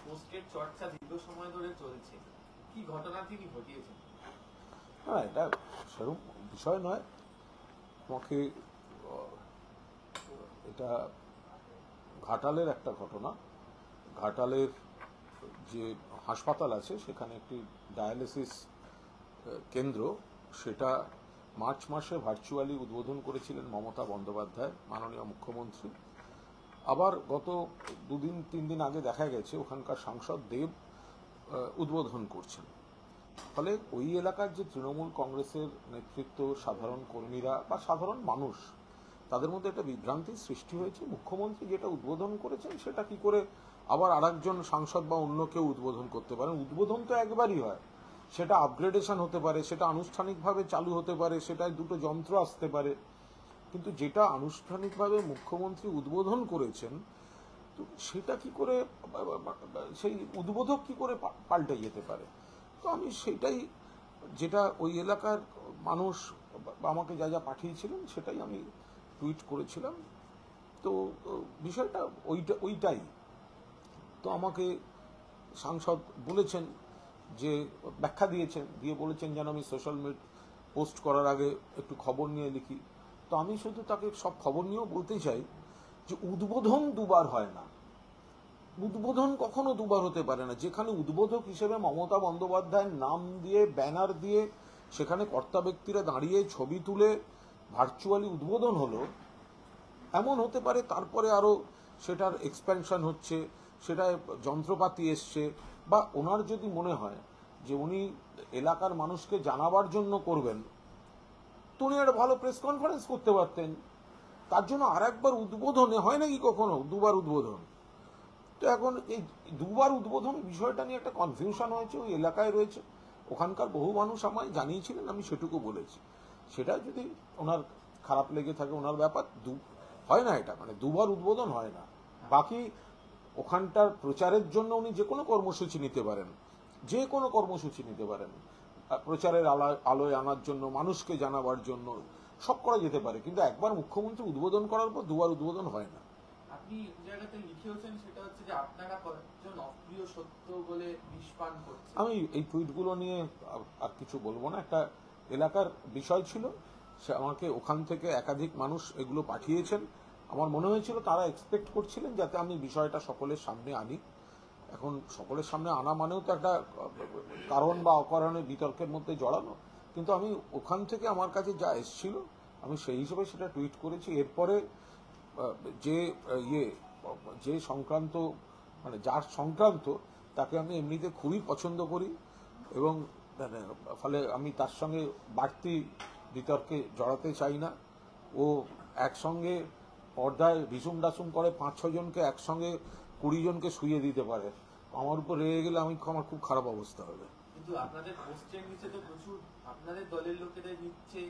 পোস্টের চর্চা দীর্ঘ সময় ধরে চলছে, কি ঘটনা তিনি ঘটিয়েছেন? হ্যাঁ, এটা সেরকম বিষয় নয়। আমাকে এটা ঘাটালের একটা ঘটনা। ঘাটালের যে হাসপাতাল আছে সেখানে একটি ডায়ালিসিস কেন্দ্র, সেটা মার্চ মাসে ভার্চুয়ালি উদ্বোধন করেছিলেন মমতা বন্দ্যোপাধ্যায়, মাননীয় মুখ্যমন্ত্রী। আবার গত 2-3 দিন আগে দেখা গেছে ওখানকার সাংসদ দেব উদ্বোধন করছেন। ফলে ওই এলাকার যে তৃণমূল কংগ্রেসের নেতৃত্ব, সাধারণ কর্মীরা বা সাধারণ মানুষ, তাদের মধ্যে একটা বিভ্রান্তির সৃষ্টি হয়েছে। মুখ্যমন্ত্রী যেটা উদ্বোধন করেছেন সেটা কি করে আবার আরেকজন সাংসদ বা অন্য কেউ উদ্বোধন করতে পারেন? উদ্বোধন তো একবারই হয়, সেটা আপগ্রেডেশন হতে পারে, সেটা আনুষ্ঠানিকভাবে চালু হতে পারে, সেটায় দুটো যন্ত্র আসতে পারে, কিন্তু যেটা আনুষ্ঠানিকভাবে মুখ্যমন্ত্রী উদ্বোধন করেছেন, তো সেটা কি করে, সেই উদ্বোধক কি করে পাল্টে যেতে পারে? তো আমি সেটাই, যেটা ওই এলাকার মানুষ আমাকে যা যা পাঠিয়েছিলেন সেটাই আমি টুইট করেছিলাম। তো বিষয়টা ওইটাই। তো আমাকে সাংসদ বলেছেন, যে ব্যাখ্যা দিয়েছেন, দিয়ে বলেছেন যেন আমি সোশ্যাল মিডিয়া পোস্ট করার আগে একটু খবর নিয়ে লিখি। তো আমি শুধু তাকে সব খবর নিয়েও বলতে চাই যে উদ্বোধন দুবার হয় না। উদ্বোধন কখনো দুবার হতে পারে না। যেখানে উদ্বোধক হিসেবে মমতা বন্দ্যোপাধ্যায়ের নাম দিয়ে, ব্যানার দিয়ে, সেখানে কর্তা ব্যক্তিরা দাঁড়িয়ে ছবি তুলে ভার্চুয়ালি উদ্বোধন হলো, এমন হতে পারে তারপরে আরো সেটার এক্সপ্যানশন হচ্ছে, সেটায় যন্ত্রপাতি এসছে, বা ওনার যদি মনে হয় যে উনি এলাকার মানুষকে জানাবার জন্য করবেন, তো উনি একটা ভালো প্রেস কনফারেন্স করতে পারতেন। তার জন্য আর একবার উদ্বোধনে হয় নাকি কখনো দুবার উদ্বোধন? তো এখন এই দুবার উদ্বোধন বিষয়টা নিয়ে একটা কনফিউশন হয়েছে, ওই এলাকায় রয়েছে। ওখানকার বহু মানুষ আমায় জানিয়েছিলেন, আমি সেটুকু বলেছি। সেটা যদি ওনার খারাপ লেগে থাকে ওনার ব্যাপার। হয় না এটা, মানে দুবার উদ্বোধন হয় না। বাকি ওখানটার প্রচারের জন্য উনি যে কোনো কর্মসূচি নিতে পারেন, যে কোনো কর্মসূচি নিতে পারেন, প্রচারের আলোয় আনার জন্য, মানুষকে জানাবার জন্য, সব করা যেতে পারে। কিন্তু একবার মুখ্যমন্ত্রী উদ্বোধন করার পর দুবার উদ্বোধন হয় না। আপনি জায়গাতে লিখেওছেন, সেটা হচ্ছে যে আপনারা কয়েকজন অপ্রিয় সত্য বলে বিষপান করছেন। আমি এই টুইটগুলো নিয়ে আর কিছু বলবো না। একটা এলাকার বিষয় ছিল, সে আমাকে ওখান থেকে একাধিক মানুষ এগুলো পাঠিয়েছেন। আমার মনে হয়েছিল তারা এক্সপেক্ট করছিলেন যাতে আমি বিষয়টা সকলের সামনে আনি। এখন সকলের সামনে আনা মানেও তো একটা কারণ বা অকারণে বিতর্কের মধ্যে জড়ানো। কিন্তু আমি ওখান থেকে আমার কাছে যা এসেছিল আমি সেই হিসেবে সেটা টুইট করেছি। এরপরে যে সংক্রান্ত, মানে যার সংক্রান্ত, তাকে আমি এমনিতে খুবই পছন্দ করি, এবং ফলে আমি তার সঙ্গে বাড়তি বিতর্কে জড়াতে চাই না। ও একসঙ্গে পর্দায় রিসুম ডাসুম করে 5-6 জনকে একসঙ্গে 20 জনকে শুইয়ে দিতে পারে। আমার উপর রেগে গেলে আমার খুব খারাপ অবস্থা হবে। কিন্তু আপনাদের পোস্টের নিচে তো প্রচুর আপনাদের দলের লোকেরাই লিখছে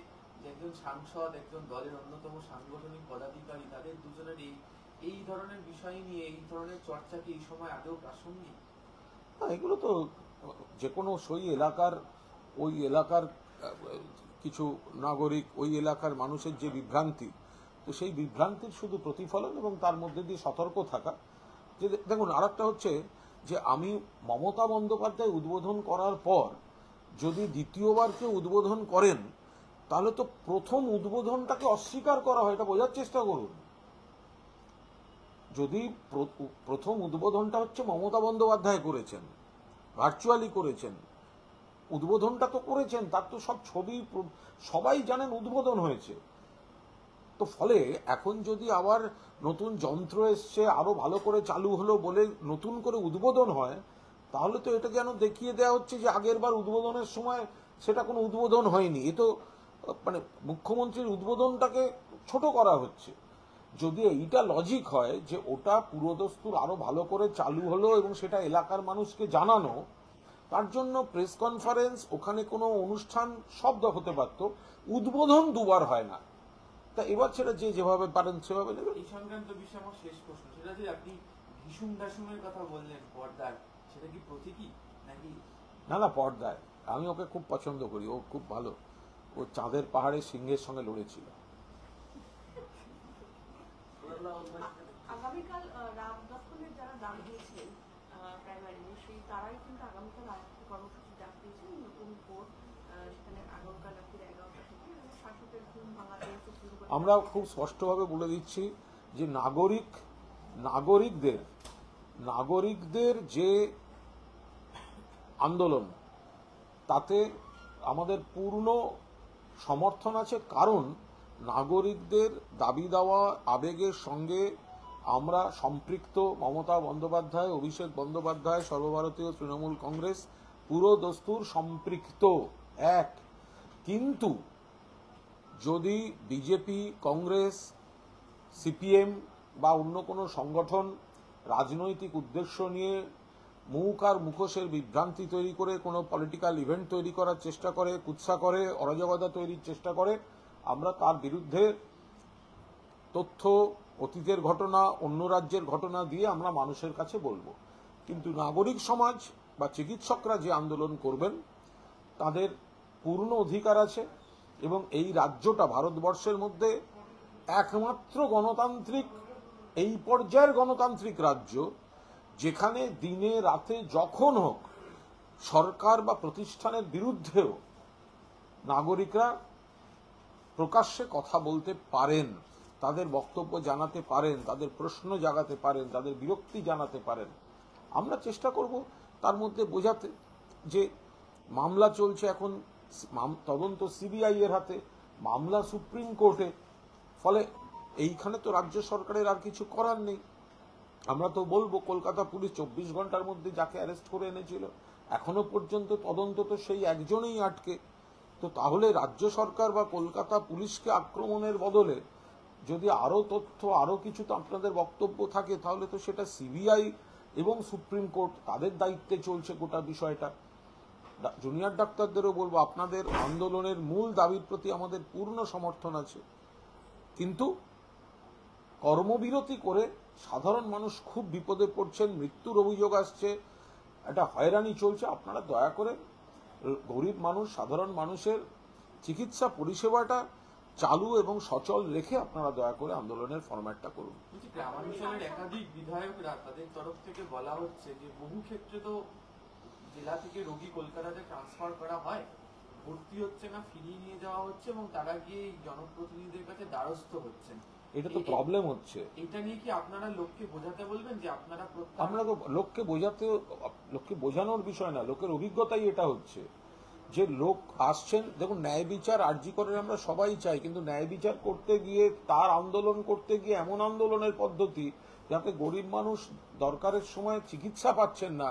যে একজন সাংসদ, একজন দলের অন্যতম সাংগঠনিক পদাধিকারী, তাদের দুজনের এই ধরনের বিষয় নিয়ে এই ধরনের চর্চা কি এই সময় আদৌ প্রাসঙ্গিক? এগুলো তো যে কোনো ওই এলাকার কিছু নাগরিক, ওই এলাকার মানুষের যে বিভ্রান্তি, তো সেই বিভ্রান্তির শুধু প্রতিফলন, এবং তার মধ্যে দিয়ে সতর্ক থাকা। যে দেখুন, আরেকটা হচ্ছে যে আমি মমতা বন্দ্যোপাধ্যায় উদ্বোধন করার পর যদি দ্বিতীয়বার কেউ উদ্বোধন করেন, তাহলে তো প্রথম উদ্বোধনটাকে অস্বীকার করা হয়, এটা বোঝার চেষ্টা করুন। যদি প্রথম উদ্বোধনটা হচ্ছে মমতা বন্দ্যোপাধ্যায় করেছেন, ভার্চুয়ালি করেছেন, উদ্বোধনটা তো করেছেন, তার তো সব ছবি সবাই জানেন উদ্বোধন হয়েছে। তো ফলে এখন যদি আবার নতুন যন্ত্র এসছে, আরো ভালো করে চালু হলো বলে নতুন করে উদ্বোধন হয়, তাহলে তো এটা যেন দেখিয়ে দেওয়া হচ্ছে যে আগের বার উদ্বোধনের সময় সেটা কোনো উদ্বোধন হয়নি। এ তো মানে মুখ্যমন্ত্রীর উদ্বোধনটাকে ছোট করা হচ্ছে। যদি এইটা লজিক হয় যে ওটা পুরোদস্তুর আরো ভালো করে চালু হলো এবং সেটা এলাকার মানুষকে জানানো, তার জন্য প্রেস কনফারেন্স, ওখানে কোনো অনুষ্ঠান সব হতে পারত। উদ্বোধন দুবার হয় না। তা এবার সেটা যেভাবে পারেন সেভাবে নেবেন। এই সংক্রান্ত বিষয়ে আমার শেষ প্রশ্ন, সেটা যে আপনি ভীষণ দাসুমের কথা বললেন পর্দায়, সেটা কি প্রতীকী নাকি? না, পর্দায়। আমি ওকে খুব পছন্দ করি, ও খুব ভালো। ও চাঁদের পাহাড়ে সিংহের সঙ্গে লড়েছিল। আগামীকাল রাম দক্ষিণের যারা দাম দিয়েছেন প্রাইমারি কিন্তু আগামীকাল আরেকটি কর্মসূচি ডাক দিয়েছেন নতুন কোর্ট, সেখানে আগামীকাল রাত্রি 11টা থেকে শাসকের ঘুম ভাঙাতে সুপ্রিম কোর্ট। আমরা খুব স্পষ্টভাবে বলে দিচ্ছি যে নাগরিকদের যে আন্দোলন তাতে আমাদের পূর্ণ সমর্থন আছে, কারণ নাগরিকদের দাবি দেওয়া আবেগের সঙ্গে আমরা সম্পৃক্ত। মমতা বন্দ্যোপাধ্যায়, অভিষেক বন্দ্যোপাধ্যায়, সর্বভারতীয় তৃণমূল কংগ্রেস পুরো দস্তুর সম্পৃক্ত এক। কিন্তু যদি বিজেপি, কংগ্রেস, সিপিএম বা অন্য কোনো সংগঠন রাজনৈতিক উদ্দেশ্য নিয়ে মুখ আর মুখোশের বিভ্রান্তি তৈরি করে কোনো পলিটিক্যাল ইভেন্ট তৈরি করার চেষ্টা করে, কুৎসা করে, অরাজকতা তৈরির চেষ্টা করে, আমরা তার বিরুদ্ধে তথ্য, অতীতের ঘটনা, অন্য রাজ্যের ঘটনা দিয়ে আমরা মানুষের কাছে বলবো। কিন্তু নাগরিক সমাজ বা চিকিৎসকরা যে আন্দোলন করবেন তাদের পূর্ণ অধিকার আছে, এবং এই রাজ্যটা ভারতবর্ষের মধ্যে একমাত্র গণতান্ত্রিক, এই পর্যায়ের গণতান্ত্রিক রাজ্য যেখানে দিনে রাতে যখন হোক সরকার বা প্রতিষ্ঠানের বিরুদ্ধেও নাগরিকরা প্রকাশ্যে কথা বলতে পারেন, তাদের বক্তব্য জানাতে পারেন, তাদের প্রশ্ন জাগাতে পারেন, তাদের বিরক্তি জানাতে পারেন। আমরা চেষ্টা করব তার মধ্যে বোঝাতে যে মামলা চলছে এখন, তদন্ত সিবিআই এর হাতে, মামলা সুপ্রিম কোর্টে, ফলে এইখানে তো রাজ্য সরকারের আর কিছু করার নেই। আমরা তো বলবো কলকাতা পুলিশ 24 ঘন্টার মধ্যে যাকে অ্যারেস্ট করে এনেছিল এখনো পর্যন্ত তদন্ত তো সেই একজনেই আটকে। তো তাহলে রাজ্য সরকার বা কলকাতা পুলিশকে আক্রমণের বদলে যদি আরো তথ্য, আরো কিছু তো আপনাদের বক্তব্য থাকে, তাহলে তো সেটা সিবিআই এবং সুপ্রিম কোর্ট তাদের দায়িত্বে চলছে গোটা বিষয়টা। জুনিয়র ডাক্তারদেরও বলবো, আপনাদের আন্দোলনের মূল দাবির প্রতি আমাদের পূর্ণ সমর্থন আছে, কিন্তু কর্মবিরতি করে সাধারণ মানুষ খুব বিপদে পড়ছেন, মৃত্যুর অভিযোগ আসছে, একটা হয়রানি চলছে। আপনারা দয়া করে গরিব মানুষ, সাধারণ মানুষের চিকিৎসা পরিষেবাটা চালু এবং সচল রেখে আপনারা দয়া করে আন্দোলনের ফরম্যাটটা করুন। গ্রামাঞ্চলের একাধিক বিধায়করা তাদের তরফ থেকে বলা হচ্ছে যে বহু ক্ষেত্রে তো জেলা থেকে রোগী কলকাতাতে ট্রান্সফার করা হয়, ভর্তি হচ্ছে না, ফিরিয়ে নিয়ে যাওয়া হচ্ছে এবং তারা গিয়ে জনপ্রতিনিধিদের কাছে দ্বারস্থ হচ্ছেন। এটা তো প্রবলেম হচ্ছে। এটা নিয়ে কি আপনারা লোককে বোঝাতে বলবেন যে আপনারা? আমরা তো লোককে বোঝানোর বিষয় না, লোকের অভিজ্ঞতাই এটা হচ্ছে যে লোক আসছেন। দেখুন, ন্যায় বিচার আরজি করে আমরা সবাই চাই, কিন্তু ন্যায় বিচার করতে গিয়ে, তার আন্দোলন করতে গিয়ে এমন আন্দোলনের পদ্ধতি যাতে গরিব মানুষ দরকারের সময় চিকিৎসা পাচ্ছেন না,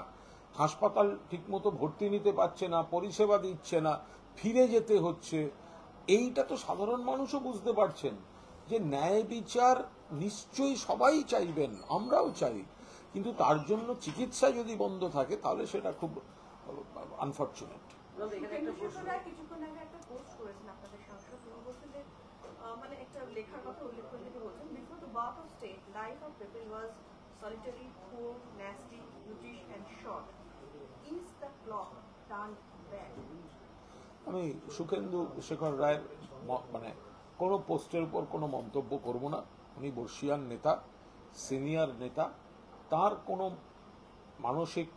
হাসপাতাল ঠিকমতো ভর্তি নিতে পারছে না, পরিষেবা দিচ্ছে না, ফিরে যেতে হচ্ছে। এইটা তো সাধারণ মানুষও বুঝতে পারছেন যে ন্যায় বিচার নিশ্চয়ই সবাই চাইবেন, আমরাও চাই, কিন্তু তার জন্য চিকিৎসা যদি বন্ধ থাকে তাহলে সেটা খুব আনফরচুনেট। কিছুক্ষণ আগে একটা পোস্ট করেছেন আপনাদের সাংসদ, তিনি বলছেন যে মানে একটা লেখার কথা উল্লেখ করে তিনি বলছেন, before the birth of state life of people was solitary, poor, nasty, brutish and short. Is the clock turned back? আমি সুখেন্দু শেখর রায়ের মানে কোনো পোস্টের উপর কোনো মন্তব্য করব না। উনি বর্ষিয়ান নেতা, সিনিয়র নেতা, তার কোনো মানসিক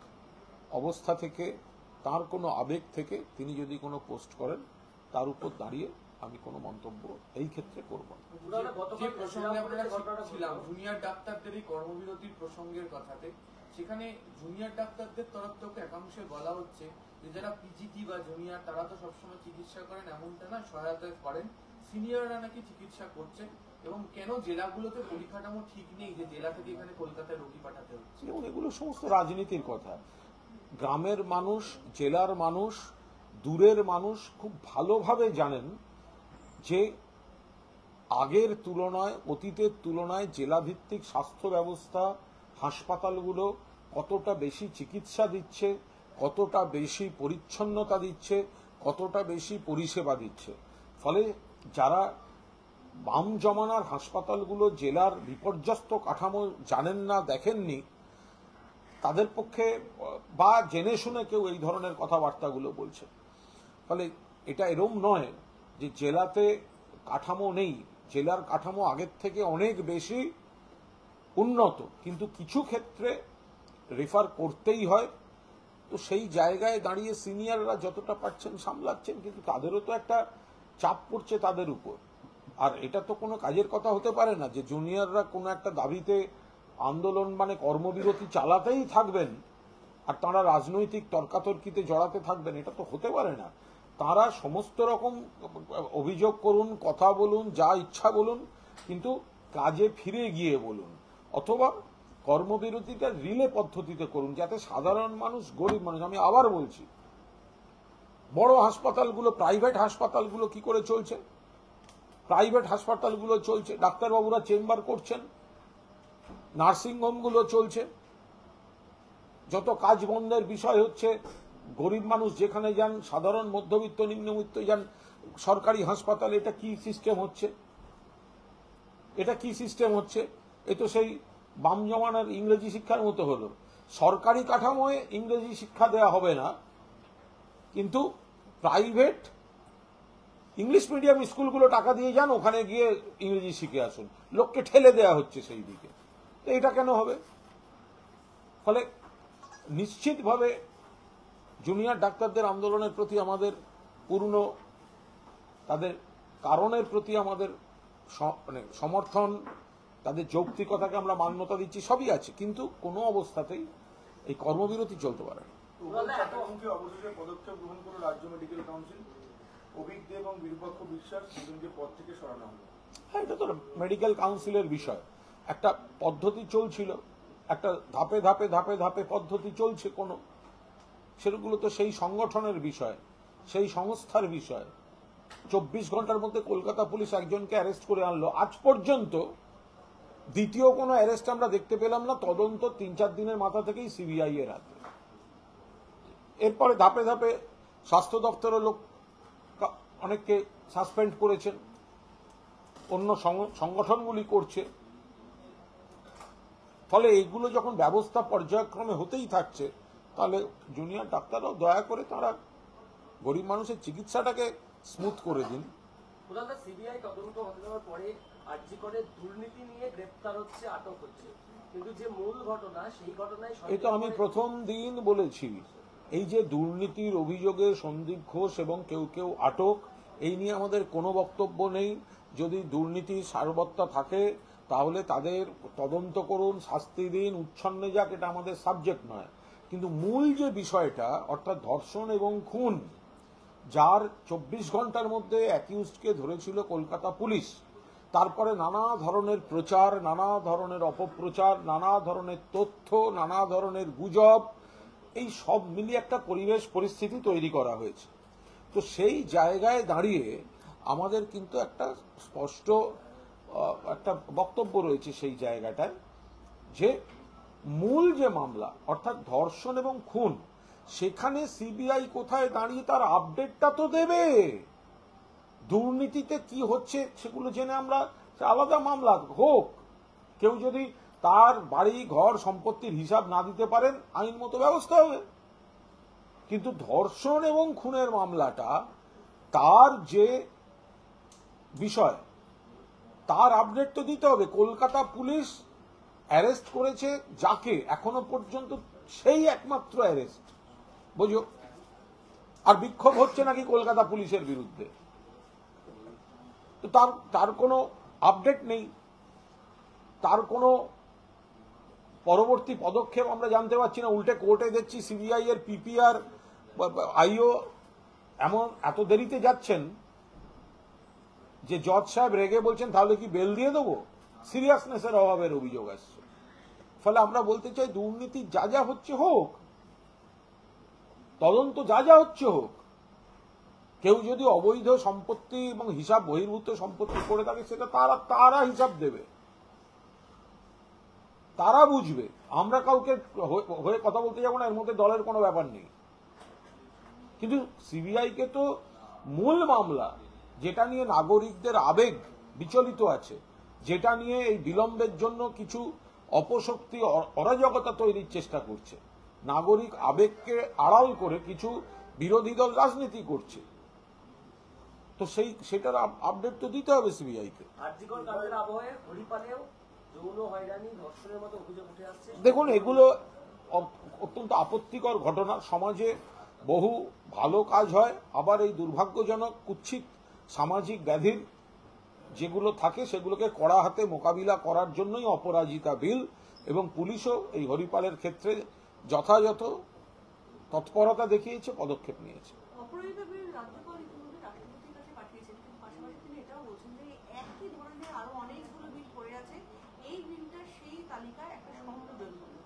অবস্থা থেকে, তার কোনো আবেগ থেকে তিনি যদি কোনো পোস্ট করেন তার উপর দাঁড়িয়ে আমি কোনো মন্তব্য এই ক্ষেত্রে করব না। যে প্রসঙ্গে আমরা ছিলাম জুনিয়র ডাক্তারদের এই কর্মবিরতির প্রসঙ্গের কথাতে, সেখানে জুনিয়র ডাক্তারদের তরফ থেকে একাংশে বলা হচ্ছে যে যারা পিজিটি বা জুনিয়র তারা তো সবসময় চিকিৎসা করেন এমনটা না, সহায়তা করেন, সিনিয়ররা নাকি চিকিৎসা করছেন, এবং কেন জেলাগুলোতে পরিকাঠামো ঠিক নেই যে জেলা থেকে এখানে কলকাতায় রোগী পাঠাতে হচ্ছে। এবং এগুলো সমস্ত রাজনীতির কথা। গ্রামের মানুষ, জেলার মানুষ, দূরের মানুষ খুব ভালোভাবে জানেন যে আগের তুলনায়, অতীতের তুলনায় জেলাভিত্তিক স্বাস্থ্য ব্যবস্থা, হাসপাতালগুলো কতটা বেশি চিকিৎসা দিচ্ছে, কতটা বেশি পরিচ্ছন্নতা দিচ্ছে, কতটা বেশি পরিষেবা দিচ্ছে। ফলে যারা বাম জমানার হাসপাতালগুলো, জেলার বিপর্যস্ত কাঠামো জানেন না, দেখেননি, তাদের পক্ষে বা জেনে শুনে কেউ এই ধরনের কথাবার্তাগুলো বলছে। ফলে এটা এরম নয় যে জেলাতে কাঠামো নেই, জেলার কাঠামো আগের থেকে অনেক বেশি উন্নত, কিন্তু কিছু ক্ষেত্রে রেফার করতেই হয়। তো সেই জায়গায় দাঁড়িয়ে সিনিয়ররা যতটা পাচ্ছেন সামলাচ্ছেন, কিন্তু তাদেরও তো একটা চাপ পড়ছে তাদের উপর। আর এটা তো কোনো কাজের কথা হতে পারে না যে জুনিয়ররা কোনো একটা দাবিতে আন্দোলন মানে কর্মবিরতি চালাতেই থাকবেন আর তারা রাজনৈতিক তর্কাতর্কিতে জড়াতে থাকবেন, এটা তো হতে পারে না। তারা সমস্ত রকম অভিযোগ করুন, কথা বলুন, যা ইচ্ছা বলুন, কিন্তু কাজে ফিরে গিয়ে বলুন, অথবা কর্মবিরতিটা রিলে পদ্ধতিতে করুন, যাতে সাধারণ মানুষ, গরিব মানুষ, আমি আবার বলছি, বড় হাসপাতালগুলো, প্রাইভেট হাসপাতালগুলো কি করে চলছে? প্রাইভেট হাসপাতালগুলো চলছে, ডাক্তারবাবুরা চেম্বার করছেন, নার্সিংহোমগুলো চলছে, যত কাজ বন্ধের বিষয় হচ্ছে, গরিব মানুষ যেখানে যান, সাধারণ মধ্যবিত্ত নিম্নবিত্ত যান সরকারি হাসপাতালে, এটা কি সিস্টেম হচ্ছে? এটা কি সিস্টেম হচ্ছে? এ তো সেই বাম জমানার ইংরেজি শিক্ষার মতো হলো। সরকারি কাঠামোয় ইংরেজি শিক্ষা দেয়া হবে না, কিন্তু প্রাইভেট ইংলিশ মিডিয়াম স্কুলগুলো টাকা দিয়ে যান, ওখানে গিয়ে ইংরেজি শিখে আসুন, লোককে ঠেলে দেয়া হচ্ছে সেই দিকে। তো এটা কেন হবে? ফলে নিশ্চিতভাবে জুনিয়র ডাক্তারদের আন্দোলনের প্রতি আমাদের পূর্ণ, তাদের কারণের প্রতি আমাদের মানে সমর্থন, তাদের যৌক্তিকতাকে আমরা মান্যতা দিচ্ছি, সবই আছে, কিন্তু কোনো অবস্থাতেই এই কর্মবিরতি চলতে পারে না। অবশেষে পদক্ষেপ গ্রহণ করল রাজ্য মেডিকেল কাউন্সিল, অভিজ্ঞ এবং বিরূপাক্ষ বিশ্বাস দুজনকে পদ থেকে সরানো হলো। হ্যাঁ, এটা তো মেডিকেল কাউন্সিলের বিষয়, একটা পদ্ধতি চলছিল, একটা ধাপে ধাপে ধাপে ধাপে পদ্ধতি চলছে, কোনো সেগুলো তো সেই সংগঠনের বিষয়, সেই সংস্থার বিষয়। 24 ঘন্টার মধ্যে কলকাতা পুলিশ একজনকে অ্যারেস্ট করে আনলো, আজ পর্যন্ত দ্বিতীয় কোনো অ্যারেস্ট আমরা দেখতে পেলাম না, তদন্ত 3-4 দিনের মাথা থেকেই সিবিআই এর হাতে। এরপরে ধাপে ধাপে স্বাস্থ্য দপ্তরের লোক অনেককে সাসপেন্ড করেছেন, অন্য সংগঠনগুলি করছে। ফলে এইগুলো যখন ব্যবস্থা পর্যায়ক্রমে হতেই থাকছে, তাহলে জুনিয়র ডাক্তাররাও দয়া করে তারা গরিব মানুষের চিকিৎসাটাকে স্মুথ করে দিন। সিবিআই তদন্ত হতে যাওয়ার পরে আরজি করে দুর্নীতি নিয়ে গ্রেপ্তার হচ্ছে, আটক হচ্ছে, কিন্তু যে মূল ঘটনা সেই ঘটনায় এটা আমি প্রথম দিন বলেছি, এই যে দুর্নীতির অভিযোগে সন্দীপ ঘোষ এবং কেউ কেউ আটক, এই নিয়ে আমাদের কোনো বক্তব্য নেই। যদি দুর্নীতি সারবত্তা থাকে তাহলে তাদের তদন্ত করুন, শাস্তি দিন, উচ্ছন্নে যাক, এটা আমাদের সাবজেক্ট নয়। কিন্তু মূল যে বিষয়টা, অর্থাৎ ধর্ষণ এবং খুন, যার 24 ঘন্টার মধ্যে অ্যাকিউজডকে ধরেছিল কলকাতা পুলিশ, তারপরে নানা ধরনের প্রচার, নানা ধরনের অপপ্রচার, নানা ধরনের তথ্য, নানা ধরনের গুজব, এই সব মিলিয়ে একটা পরিস্থিতি তৈরি করা হয়েছে। তো সেই জায়গায় দাঁড়িয়ে আমাদের কিন্তু একটা স্পষ্ট একটা বক্তব্য রয়েছে সেই জায়গাটায়, যে মূল যে মামলা অর্থাৎ ধর্ষণ এবং খুন, সেখানে সিবিআই কোথায় দাঁড়িয়ে তার আপডেটটা তো দেবে। দুর্নীতিতে কি হচ্ছে সেগুলো জেনে আমরা, আলাদা মামলা হোক, কেউ যদি তার বাড়ি ঘর সম্পত্তির হিসাব না দিতে পারেন, আইন মতো ব্যবস্থা হবে। কিন্তু ধর্ষণ এবং খুনের মামলাটা, তার যে বিষয়, তার আপডেট তো দিতে হবে। কলকাতা পুলিশ অ্যারেস্ট করেছে যাকে, এখনো পর্যন্ত সেই একমাত্র অ্যারেস্ট, বুঝো, আর বিক্ষোভ হচ্ছে নাকি কলকাতা পুলিশের বিরুদ্ধে, তো তার কোনো আপডেট নেই, তার কোনো পরবর্তী পদক্ষেপ আমরা জানতে পারছি না। উল্টে কোর্টে দেখছি সিবিআই এর পিপিআর আইও এত দেরিতে যাচ্ছেন যে জজ সাহেব রেগে বলছেন তাহলে কি বেল দিয়ে দেবো। সিরিয়াসনেসের অভাবের অভিযোগ আসছে। ফলে আমরা বলতে চাই, দুর্নীতি যা যা হচ্ছে হোক, তদন্ত যা যা হচ্ছে হোক, কেউ যদি অবৈধ সম্পত্তি এবং হিসাব বহির্ভূত সম্পত্তি করে থাকে, সেটা তারা হিসাব দেবে, তারা বুঝবে। আমরা কাউকে হয়ে কথা বলতে যাবো না, এর মধ্যে দলের কোনো ব্যাপার নেই। কিন্তু সিবিআই কে তো মূল মামলা, যেটা নিয়ে নাগরিকদের আবেগ বিচলিত আছে, যেটা নিয়ে এই বিলম্বের জন্য কিছু অপশক্তি অরাজকতা তৈরির চেষ্টা করছে, নাগরিক আবেগকে আড়াল করে কিছু বিরোধী দল রাজনীতি করছে, তো সেটার আপডেট তো দিতে হবে সিবিআই কে। যৌন হয়রানি, ধর্ষণের মতো অভিযোগ উঠে আসছে। দেখুন, এগুলো অত্যন্ত আপত্তিকর ঘটনা। সমাজে বহু ভালো কাজ হয়, আবার এই দুর্ভাগ্যজনক কুৎসিত সামাজিক ব্যাধির যেগুলো থাকে সেগুলোকে কড়া হাতে মোকাবিলা করার জন্যই অপরাজিতা বিল, এবং পুলিশও এই হরিপালের ক্ষেত্রে যথাযথ তৎপরতা দেখিয়েছে, পদক্ষেপ নিয়েছে। অপরাজিতা বিল রাজ্যপাল ইতিমধ্যে রাষ্ট্রপতির কাছে পাঠিয়েছেন, কিন্তু পাশাপাশি তিনি এটাও বলছেন যে একই ধরনের আরো অনেকগুলো বিল পড়ে আছে, এই বিলটা সেই তালিকায় একটা সংযোজন করবে।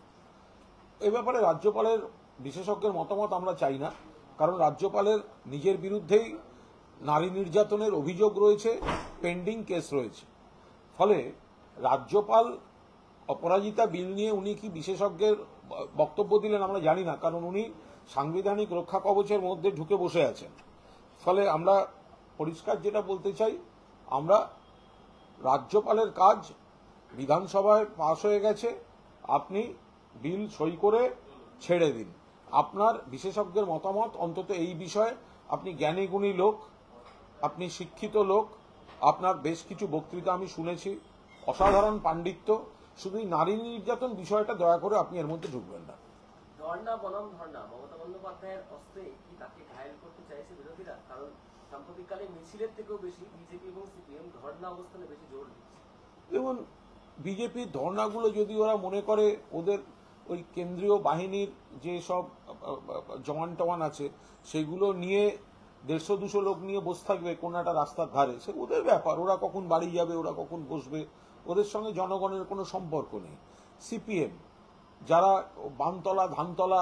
এ ব্যাপারে রাজ্যপালের বিশেষজ্ঞের মতামত আমরা চাই না, কারণ রাজ্যপালের নিজের বিরুদ্ধেই নারী নির্যাতনের অভিযোগ রয়েছে, পেন্ডিং কেস রয়েছে। ফলে রাজ্যপাল অপরাজিতা বিল নিয়ে উনি কি বিশেষজ্ঞের বক্তব্য দিলেন আমরা জানি না, কারণ উনি সাংবিধানিক রক্ষা কবচের মধ্যে ঢুকে বসে আছেন। ফলে আমরা পরিষ্কার যেটা বলতে চাই, আমরা রাজ্যপালের কাজ বিধানসভায় পাশ হয়ে গেছে, আপনি বিল সই করে ছেড়ে দিন। আপনার বিশেষজ্ঞের মতামত অন্তত এই বিষয়ে, আপনি জ্ঞানী গুণী লোক, আপনি শিক্ষিত লোক, আপনার বেশ কিছু বক্তৃতা আমি শুনেছি, অসাধারণ পাণ্ডিত্য, শুধু নারী নির্যাতন বিষয়টা দয়া করে আপনি এর মধ্যে ঢুকবেন না। ধর্ণা বনাম ধর্ণা, মমতা বন্দ্যোপাধ্যায়ের অস্ত্রে কি তাকে ঘায়েল করতে চাইছে বিরোধীরা? কারণ সাম্প্রতিককালে মিছিলের থেকেও বেশি বিজেপি এবং সিপিএম ধর্ণা অবস্থানে বেশি জোর দিচ্ছে। যেমন বিজেপির ধর্ণাগুলো যদি ওরা মনে করে ওদের ওই কেন্দ্রীয় বাহিনীর যে সব জওয়ান টওয়ান আছে সেগুলো নিয়ে 150-200 লোক নিয়ে বসে থাকবে কোন একটা রাস্তার ধারে, সে ওদের ব্যাপার, ওরা কখন বাড়ি যাবে, ওরা কখন বসবে, ওদের সঙ্গে জনগণের কোনো সম্পর্ক নেই। সিপিএম যারা বানতলা ধানতলা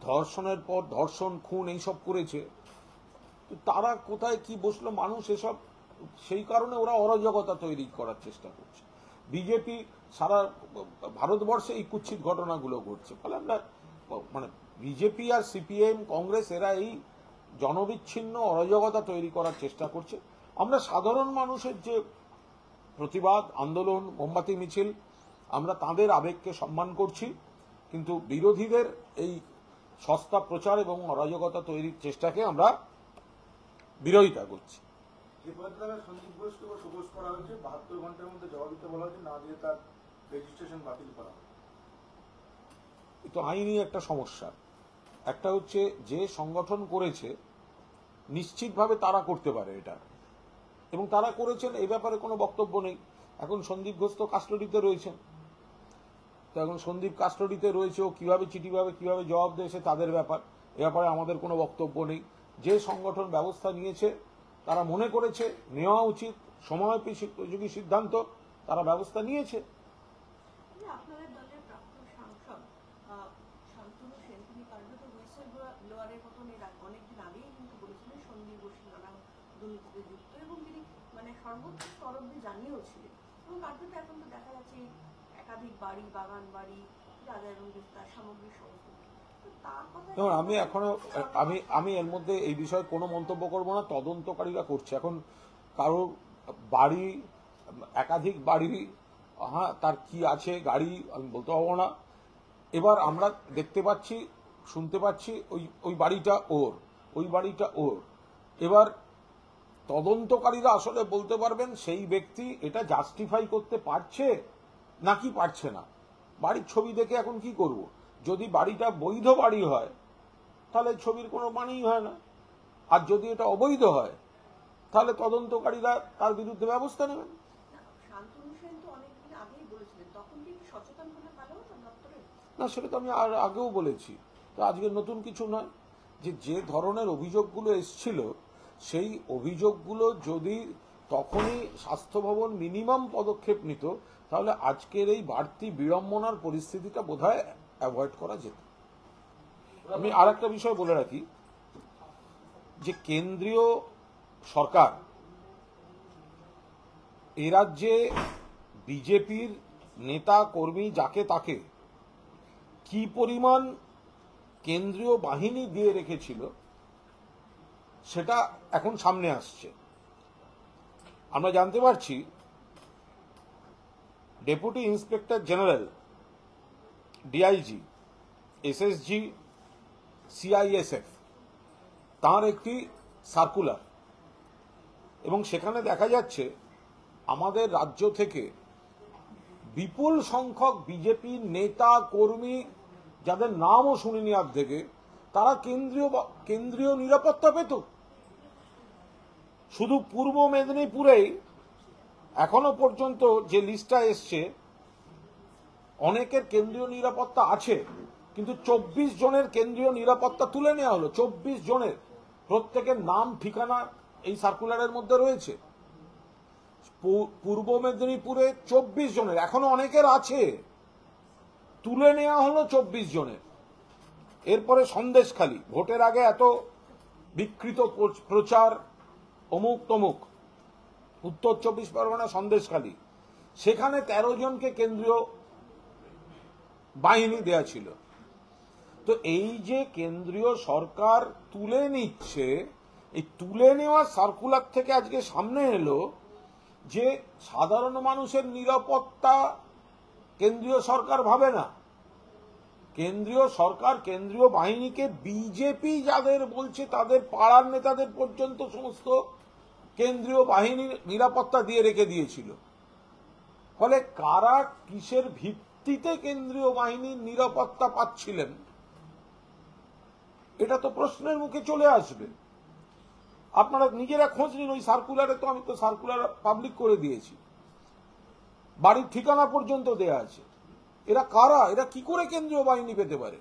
ধর্ষণের পর ধর্ষণ খুন এইসব করেছে, তারা কোথায় কি বসলো মানুষ এসব, সেই কারণে ওরা অরাজকতা তৈরি করার চেষ্টা করছে। বিজেপি সারা ভারতবর্ষে এই কুৎসিত ঘটনাগুলো ঘটছে। ফলে আমরা মানে বিজেপি আর সিপিএম কংগ্রেস এরা এই জনবিচ্ছিন্ন অরাজকতা তৈরি করার চেষ্টা করছে। আমরা সাধারণ মানুষের যে প্রতিবাদ আন্দোলন মোমবাতি মিছিল, আমরা তাদের আবেগকে সম্মান করছি, কিন্তু বিরোধীদের এই সস্তা প্রচার এবং অরাজকতা তৈরির চেষ্টাকে আমরা বিরোধিতা করছি। যে পদত্যাগে সন্দীপ ঘোষকে শোকজ করা হয়েছে, 72 ঘন্টার মধ্যে জবাব দিতে বলা হয়েছে, না দিয়ে তার রেজিস্ট্রেশন বাতিল করা হবে। তো আইনি একটা সমস্যা, একটা হচ্ছে যে সংগঠন করেছে নিশ্চিতভাবে তারা করতে পারে এটা, এবং তারা করেছেন, এই ব্যাপারে কোনো বক্তব্য নেই। এখন সন্দীপ ঘোষ তো কাস্টডিতে রয়েছেন, তো এখন সন্দীপ কাস্টডিতে রয়েছে, ও কিভাবে চিঠি পাবে কিভাবে জবাব দেয় সে তাদের ব্যাপার, এ ব্যাপারে আমাদের কোনো বক্তব্য নেই। যে সংগঠন ব্যবস্থা নিয়েছে, তারা মনে করেছে নেওয়া উচিত সময়োপযোগী সিদ্ধান্ত, তারা ব্যবস্থা নিয়েছে। আপনাদের দলের প্রাক্তন সাংসদ শান্তনু সেন তিনি কার্যত হুইসেল ব্লোয়ারের মতন এর অনেকদিন আগেই কিন্তু বলেছিলেন সন্দীপ ঘোষ নানা দুর্নীতিতে যুক্ত, এবং তিনি মানে সর্বোচ্চ স্তর অব্দি জানিয়েও ছিলেন, এবং কার্যত এখন তো দেখা যাচ্ছে একাধিক বাড়ি, বাগান বাড়ি, রাজা এবং বিস্তার সামগ্রী সমস্ত। যেমন আমি এর মধ্যে এই বিষয়ে কোনো মন্তব্য করব না, তদন্তকারীরা করছে। এখন কারোর বাড়ি, একাধিক বাড়ি, হ্যাঁ তার কি আছে গাড়ি আমি বলতে পারবো না। এবার আমরা দেখতে পাচ্ছি শুনতে পাচ্ছি ওই বাড়িটা ওর, ওই বাড়িটা ওর। এবার তদন্তকারীরা আসলে বলতে পারবেন সেই ব্যক্তি এটা জাস্টিফাই করতে পারছে নাকি পারছে না। বাড়ির ছবি দেখে এখন কি করব? যদি বাড়িটা বৈধ বাড়ি হয় তাহলে ছবির কোনো মানেই হয় না, আর যদি এটা অবৈধ হয় তাহলে তদন্তকারীরা তার বিরুদ্ধে ব্যবস্থা নেবেন। না, সেটা তো আমি আর আগেও বলেছি, তো আজকে নতুন কিছু নয়। যে ধরনের অভিযোগগুলো এসছিল সেই অভিযোগগুলো যদি তখনই স্বাস্থ্য ভবন মিনিমাম পদক্ষেপ নিত, তাহলে আজকের এই বাড়তি বিড়ম্বনার পরিস্থিতিটা বোধহয় অ্যাভয়েড করা যেত। আমি আর একটা বিষয় বলে রাখি, যে কেন্দ্রীয় সরকার এ রাজ্যে বিজেপির নেতা কর্মী যাকে তাকে কি পরিমাণ কেন্দ্রীয় বাহিনী দিয়ে রেখেছিল সেটা এখন সামনে আসছে। আমরা জানতে পারছি deputy inspector general, DIG, SSG, CISF তার একটি সার্কুলার, এবং সেখানে দেখা যাচ্ছে আমাদের রাজ্য থেকে বিপুল সংখ্যক বিজেপির নেতা কর্মী যাদের নামও শুনিনি আজ থেকে, তারা কেন্দ্রীয় নিরাপত্তা পেত। শুধু পূর্ব মেদিনীপুরেই এখনো পর্যন্ত যে লিস্টটা এসছে, অনেকের কেন্দ্রীয় নিরাপত্তা আছে, কিন্তু 24 জনের কেন্দ্রীয় নিরাপত্তা তুলে নেওয়া হলো। 24 জনের, প্রত্যেকের নাম ঠিকানা এই সার্কুলারের মধ্যে রয়েছে। পূর্ব মেদিনীপুরে 24 জনের, এখনো অনেকের আছে, তুলে নেওয়া হলো 24 জনের। এরপরে সন্দেশখালী, ভোটের আগে এত বিকৃত প্রচার, অমুক তমুক, উত্তর 24 পরগনা সন্দেশখালী, সেখানে 13 জনকে কেন্দ্রীয় বাহিনী দেয়া ছিল। তো এই যে কেন্দ্রীয় সরকার তুলে নিচ্ছে, এই তুলে নেওয়া সার্কুলার থেকে আজকে সামনে এলো যে সাধারণ মানুষের নিরাপত্তা কেন্দ্রীয় সরকার ভাবে না। কেন্দ্রীয় সরকার কেন্দ্রীয় বাহিনীকে বিজেপি যাদের বলছে তাদের পাড়ার নেতাদের পর্যন্ত সমস্ত কেন্দ্রীয় বাহিনীর নিরাপত্তা দিয়ে রেখে দিয়েছিল। ফলে কারা কিসের ভিত্তিতে কেন্দ্রীয় বাহিনীর নিরাপত্তা পাচ্ছিলেন, এটা তো প্রশ্নের মুখে চলে আসবে। আপনারা নিজেরা খোঁজ নিন, ওই সার্কুলারে তো আমি তো সার্কুলার পাবলিক করে দিয়েছি, বাড়ির ঠিকানা পর্যন্ত দেয়া আছে। এরা কারা, এরা কি করে কেন্দ্রীয় বাহিনী পেতে পারে?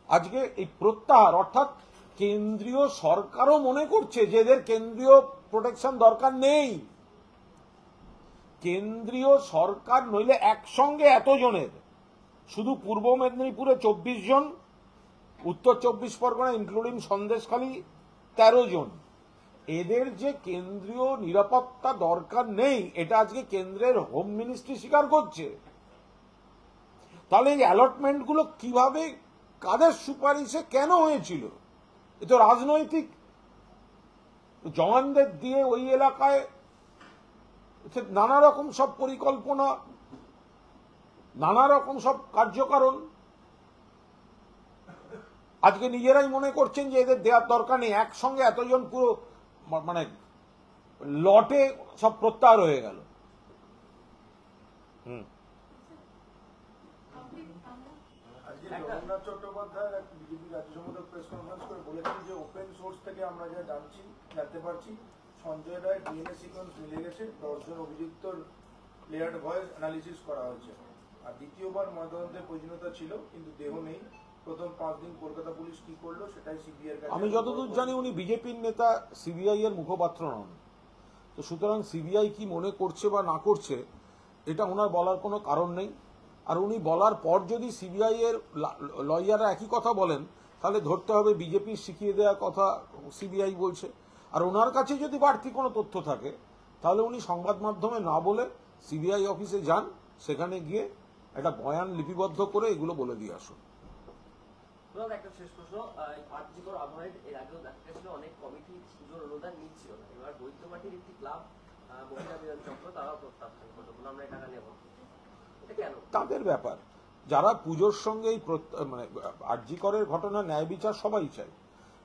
আজকে এই প্রত্যাহার, অর্থাৎ কেন্দ্রীয় সরকারও মনে করছে যে এদের কেন্দ্রীয় প্রোটেকশন দরকার নেই। কেন্দ্রীয় সরকার নইলে একসঙ্গে এতজনের, শুধু পূর্ব মেদিনীপুরে 24 জন, উত্তর 24 পরগনা ইনক্লুডিং সন্দেশখালী 13 জন, এদের যে কেন্দ্রীয় নিরাপত্তা দরকার নেই, এটা আজকে কেন্দ্রের হোম মিনিস্ট্রি স্বীকার করছে। তাহলে এই অ্যালটমেন্ট গুলো কিভাবে, কাদের সুপারিশে কেন হয়েছিল? এ তো রাজনৈতিক, জওয়ানদের দিয়ে ওই এলাকায় নানা রকম সব পরিকল্পনা, নানা রকম সব কার্যকারণ। আজকে নিজেরাই মনে করছেন যে এদের দেওয়ার দরকার নেই, একসঙ্গে এতজন পুরো মানে লটে সব প্রত্যাহার হয়ে গেল। আজকে জগন্নাথ চট্টোপাধ্যায় এক বিজেপি রাজ্য সম্পাদক প্রেস কনফারেন্স করে বলেছেন যে ওপেন সোর্স থেকে আমরা যা জানতে পারছি, সঞ্জয় রায় ডিএনএ সিকোয়েন্স মিলে গেছে, 10 জন অভিযুক্তর লেয়ার্ড ভয়েস অ্যানালিসিস করা হয়েছে। আর দ্বিতীয়বার ময়নাতদন্তের প্রয়োজনীয়তা ছিল, কিন্তু দেহ নেই। প্রথম 5 দিন কলকাতা পুলিশ কি করলো সেটাই সিবিআই এর কাছে। আমি যতদূর জানি উনি বিজেপির নেতা, সিবিআই এর মুখপাত্র নন। তো সুতরাং সিবিআই কি মনে করছে বা না করছে এটা ওনার বলার কোনো কারণ নেই। আর উনি বলার পর যদি সিবিআই এর লয়াররা একই কথা বলেন, তাহলে ধরতে হবে বিজেপির শিখিয়ে দেওয়া কথা সিবিআই বলছে। আর ওনার কাছে যদি বাড়তি কোনো তথ্য থাকে, তাহলে উনি সংবাদ মাধ্যমে না বলে সিবিআই অফিসে যান, সেখানে গিয়ে একটা বয়ান লিপিবদ্ধ করে এগুলো বলে দিয়ে আসুন। একটা শেষ প্রশ্ন, আরজিকর আবহাওয়ায় এর আগেও দেখা গেছিল অনেক কমিটি পুজোর অনুদান নিচ্ছিল না। এবার বৈদ্যবাটির একটি ক্লাব, মহিলা বিধান চক্র, তারাও প্রত্যাখ্যান করলো, আমরা এই টাকা নেব, এটা কেন? তাদের ব্যাপার। যারা পুজোর সঙ্গে এই মানে আরজিকরের ঘটনা ন্যায় বিচার সবাই চায়,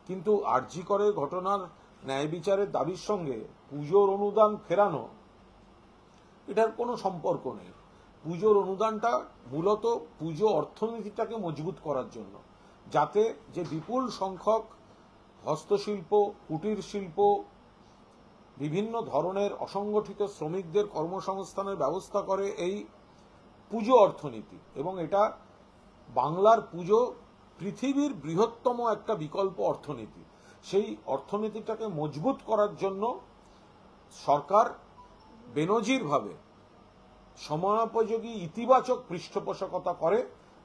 কিন্তু আরজিকরের ঘটনার ন্যায় বিচারের দাবির সঙ্গে পুজোর অনুদান ফেরানো, এটার কোনো সম্পর্ক নেই। পুজোর অনুদানটা মূলত পুজো অর্থনীতিটাকে মজবুত করার জন্য, যাতে যে বিপুল সংখ্যক হস্তশিল্প, কুটির শিল্প, বিভিন্ন ধরনের অসংগঠিত শ্রমিকদের কর্মসংস্থানের ব্যবস্থা করে এই পুজো অর্থনীতি। এবং এটা বাংলার পুজো পৃথিবীর বৃহত্তম একটা বিকল্প অর্থনীতি। সেই অর্থনীতিটাকে মজবুত করার জন্য সরকার বেনজিরভাবে সময়োপযোগী ইতিবাচক পৃষ্ঠপোষকতা করে।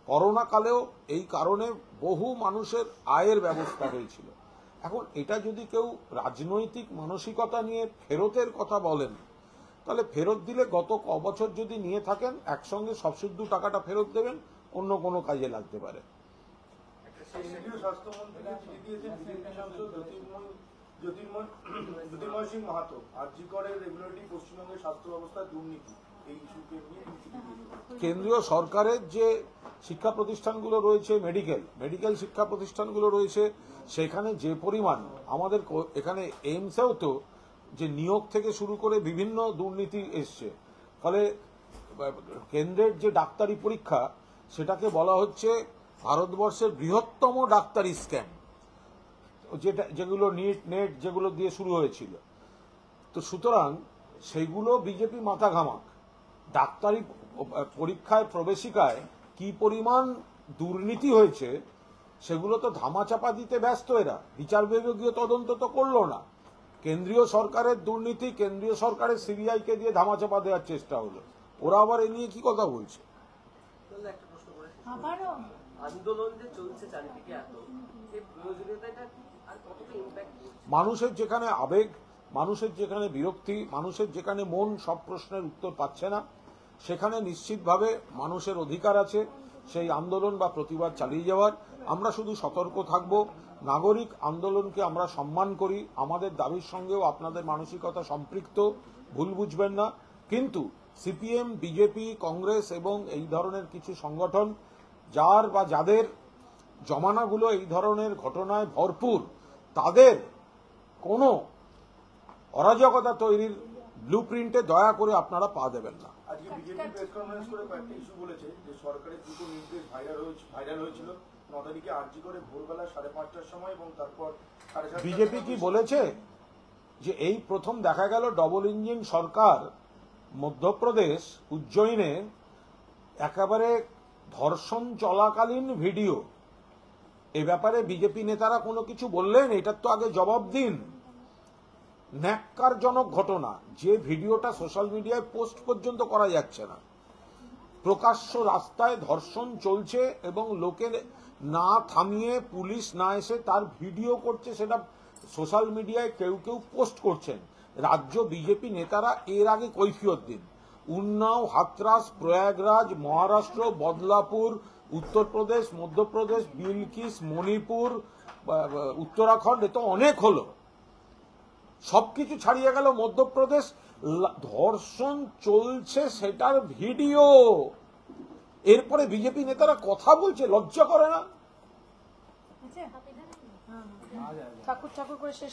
করোনা কালেও এই কারণে বহু মানুষের আয়ের ব্যবস্থা হয়েছিল। এখন এটা যদি কেউ রাজনৈতিক মানসিকতা নিয়ে ফেরতের কথা বলেন, তাহলে ফেরত দিলে গত বছর যদি নিয়ে থাকেন, একসঙ্গে সবসুদ্ধ টাকাটা ফেরত দেবেন, অন্য কোনো কাজে লাগতে পারে। কেন্দ্রীয় স্বাস্থ্যমন্ত্রীকে চিঠি দিয়েছেন বিজেপি সাংসদ জ্যোতির্ময় সিং মাহাতো। আরজিকরের রেগুলেটরি পশ্চিমবঙ্গের স্বাস্থ্য ব্যবস্থার দুর্নীতি, এই ইস্যুকে নিয়ে চিঠি দিয়েছেন। কেন্দ্রীয় সরকারের যে শিক্ষা প্রতিষ্ঠানগুলো রয়েছে, মেডিকেল শিক্ষা প্রতিষ্ঠানগুলো রয়েছে, সেখানে যে পরিমাণ, আমাদের এখানে এইমসেও তো যে নিয়োগ থেকে শুরু করে বিভিন্ন দুর্নীতি এসছে। ফলে কেন্দ্রের যে ডাক্তারি পরীক্ষা, সেটাকে বলা হচ্ছে ভারতবর্ষের বৃহত্তম ডাক্তারি স্ক্যাম, যেগুলো নেট যেগুলো দিয়ে শুরু হয়েছিল। তো সুতরাং সেইগুলো বিজেপি মাথা ঘামাক। ডাক্তারি পরীক্ষায় প্রবেশিকায় কি পরিমাণ দুর্নীতি হয়েছে সেগুলো তো ধামাচাপা দিতে ব্যস্ত এরা। বিচার বিভাগীয় তদন্ত তো করলো না। কেন্দ্রীয় সরকারের দুর্নীতি কেন্দ্রীয় সরকারের সিবিআই কে দিয়ে ধামাচাপা দেওয়ার চেষ্টা হলো। ওরা আবার এ নিয়ে কি কথা বলছে? একটা প্রশ্ন করে আন্দোলন যে চলছে চারিদিকে এত, এই প্রয়োজনীয়তাটা কি আর কতটা ইম্প্যাক্ট করছে? মানুষের যেখানে আবেগ, মানুষের যেখানে বিরক্তি, মানুষের যেখানে মন সব প্রশ্নের উত্তর পাচ্ছে না, সেখানে নিশ্চিতভাবে মানুষের অধিকার আছে সেই আন্দোলন বা প্রতিবাদ চালিয়ে যাওয়ার। আমরা শুধু সতর্ক থাকব, নাগরিক আন্দোলনকে আমরা সম্মান করি, আমাদের দাবির সঙ্গেও আপনাদের মানসিকতা সম্পৃক্ত, ভুল বুঝবেন না। কিন্তু সিপিএম, বিজেপি, কংগ্রেস এবং এই ধরনের কিছু সংগঠন যার বা যাদের জমানাগুলো এই ধরনের ঘটনায় ভরপুর, তাদের কোনো অরাজকতা তৈরির ব্লুপ্রিন্টে দয়া করে আপনারা পা দেবেন না। আজকে বিজেপি প্রেস কনফারেন্স করে কয়েকটা ইস্যু বলেছে যে সরকারের দুটো নির্দেশ ভাইরাল হয়েছিল 9 তারিখে আরজি করে ভোরবেলা 5:30টার সময় এবং তারপর 7:30। বিজেপি কি বলেছে যে এই প্রথম দেখা গেল ডবল ইঞ্জিন সরকার মধ্যপ্রদেশ উজ্জয়িনে একেবারে ধর্ষণ চলাকালীন ভিডিও, এ ব্যাপারে বিজেপি নেতারা কোনো কিছু বললেন? এটার তো আগে জবাব দিন। ন্যাক্কারজনক ঘটনা, যে ভিডিওটা সোশ্যাল মিডিয়ায় পোস্ট পর্যন্ত করা যাচ্ছে না। প্রকাশ্য রাস্তায় ধর্ষণ চলছে এবং লোকের না থামিয়ে পুলিশ না এসে তার ভিডিও করছে, সেটা সোশ্যাল মিডিয়ায় কেউ কেউ পোস্ট করছেন। রাজ্য বিজেপি নেতারা এর আগে কৈফিয়ত দিন। উন্নাও, হাতরাস, প্রয়াগরাজ, মহারাষ্ট্র, বদলাপুর, উত্তরপ্রদেশ, মধ্যপ্রদেশ, বিলকিস, মণিপুর, উত্তরাখণ্ড, এ তো অনেক হলো। সবকিছু ছাড়িয়ে গেল মধ্যপ্রদেশ, ধর্ষণ চলছে সেটার ভিডিও। এরপরে বিজেপি নেতারা কথা বলছে, লজ্জা করে না? ঠাকুর ঠাকুর করে শেষ